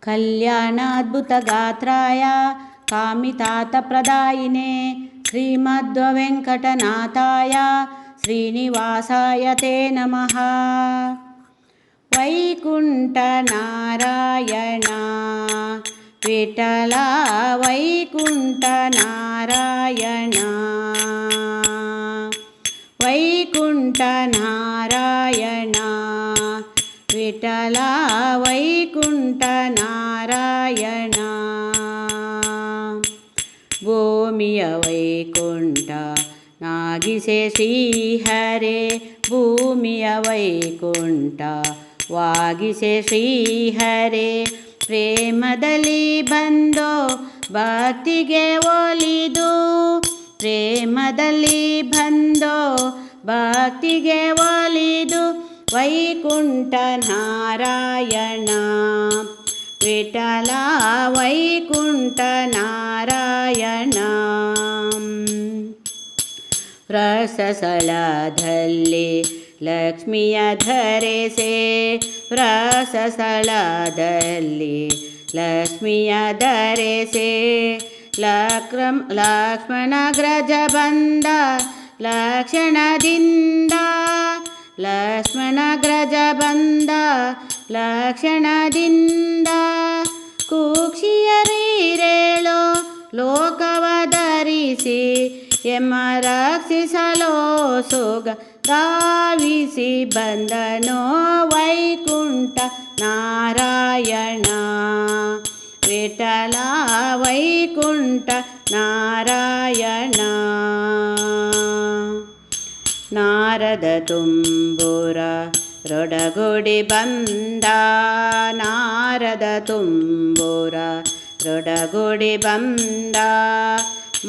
कल्याणाद्भुतगात्राय कामितार्थप्रदायिने श्रीमद्वेङ्कटनाथाय श्रीनिवासाय ते नमः। वैकुण्ठनारायण विठ्ठल वैकुण्ठनारायण वैकुण्ठनारायण विठ्ठल वैकुण्ठनारायण ಭೂಮಿಯ ವೈಕುಂಠ ನಾಗಿಸೆ ಶ್ರೀಹರೇ ಭೂಮಿಯ ವೈಕುಂಠ ವಾಗಿಸೆ ಶ್ರೀಹರೇ ಪ್ರೇಮದಲ್ಲಿ ಬಂದೋ ಭಕ್ತಿಗೆ ಒಲಿದು ಪ್ರೇಮದಲ್ಲಿ ಬಂದೋ ಭಕ್ತಿಗೆ ಒಲಿದು ವೈಕುಂಠ ನಾರಾಯಣ ವಿಠಲ ವೈಕುಂಠ ನಾರಾಯಣ ರಸಸ್ಥಳದಲ್ಲಿ ಲಕ್ಷ್ಮಿಯ ಧರೆಸೆ ರಸಸ್ಥಳದಲ್ಲಿ ಲಕ್ಷ್ಮಿಯ ಧರೆಸೆ ಲಕ್ಷ್ಮಣಗ್ರಜ ಬಂದ ಲಕ್ಷಣದಿಂದ ಲಕ್ಷ್ಮಣಗ್ರಜ ಬಂದ ಲಕ್ಷಣದಿಂದ ಕುಕ್ಷಿಯರೀರೇಳೋ ಲೋಕವ ಧರಿಸಿ ಎಮ್ಮ ರಕ್ಷಿಸಲೋ ಸುಗ ಧಾವಿಸಿ ಬಂದನೋ ವೈಕುಂಠ ನಾರಾಯಣ ವಿಠಲ ವೈಕುಂಠ ನಾರಾಯಣ ನಾರದ ತುಂಬುರ ರೊಡಗುಡಿ ಬಂದ ನಾರದ ತುಂಬುರ ರೊಡಗುಡಿ ಬಂದ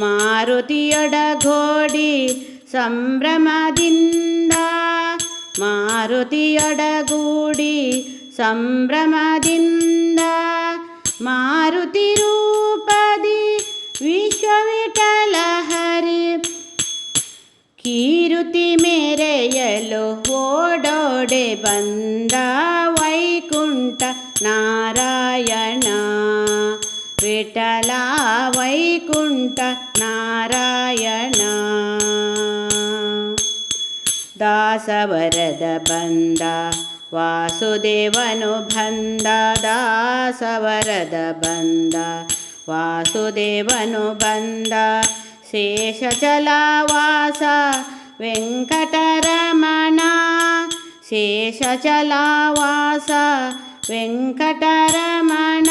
ಮಾರುತಿಯೊಡಗೂಡಿ ಸಂಭ್ರಮದಿಂದ ಮಾರುತಿಯೊಡಗೂಡಿ ಸಂಭ್ರಮದಿಂದ ಮಾರುತಿ ರೂಪದಿ ವಿಶ್ವವಿಠಲ ಹರಿ ಕೀರುತಿ ಮೇರೆಯಲು ಓಡೋಡೆ ಬಂದ ವೈಕುಂಠ ನಾರಾಯಣ ವಿಠಲ ವೈಕುಂಠ ನಾರಾಯಣ ದಾಸವರದ ಬಂದ ವಾಸುದೇವನು ಬಂದ ದಾಸವರದ ಬಂದ ವಾಸುದೇವನು ಬಂದ ಶೇಷಚಲವಾಸ ವೆಂಕಟರಮಣ ಶೇಷಚಲವಾಸ ವೆಂಕಟರಮಣ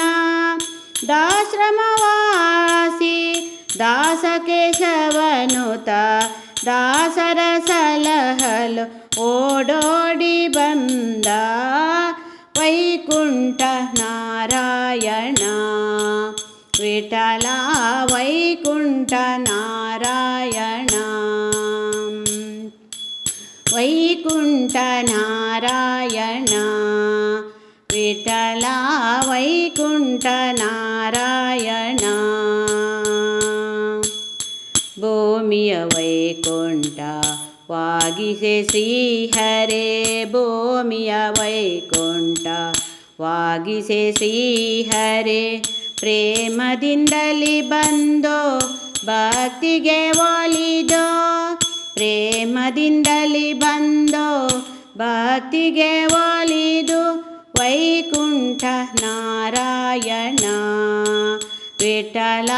ದಾಶ್ರಮವಾಸಿ ದಾಸಕೇಶವನುತ ದಾಸರ ಸಲಹಲು ಓಡೋಡಿ ಬಂದ ವೈಕುಂಠ ನಾರಾಯಣ ವಿಠಲ ವೈಕುಂಠ ನಾರಾಯಣ ವೈಕುಂಠ ನಾರಾಯಣ ವಿಠಲ ವೈಕುಂಠ ನಾರಾಯಣ ಭೂಮಿಯ ವೈಕುಂಠ ವಾಗಿಸೆ ಶ್ರೀಹರೇ ಭೂಮಿಯ ವೈಕುಂಠ ವಾಗಿಸೆ ಶ್ರೀಹರೇ ಪ್ರೇಮದಿಂದಲಿ ಬಂದೋ ಭಕ್ತಿಗೆ ಒಲಿದೋ ಪ್ರೇಮದಿಂದಲಿ ಬಂದೋ ಭಕ್ತಿಗೆ ಒಲಿದು ವೈಕುಂಠ ನಾರಾಯಣ ವಿಠಲ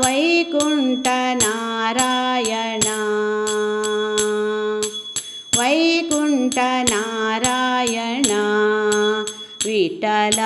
ವೈಕುಂಠ ನಾರಾಯಣ ವೈಕುಂಠ ನಾರಾಯಣ ವಿಠಲ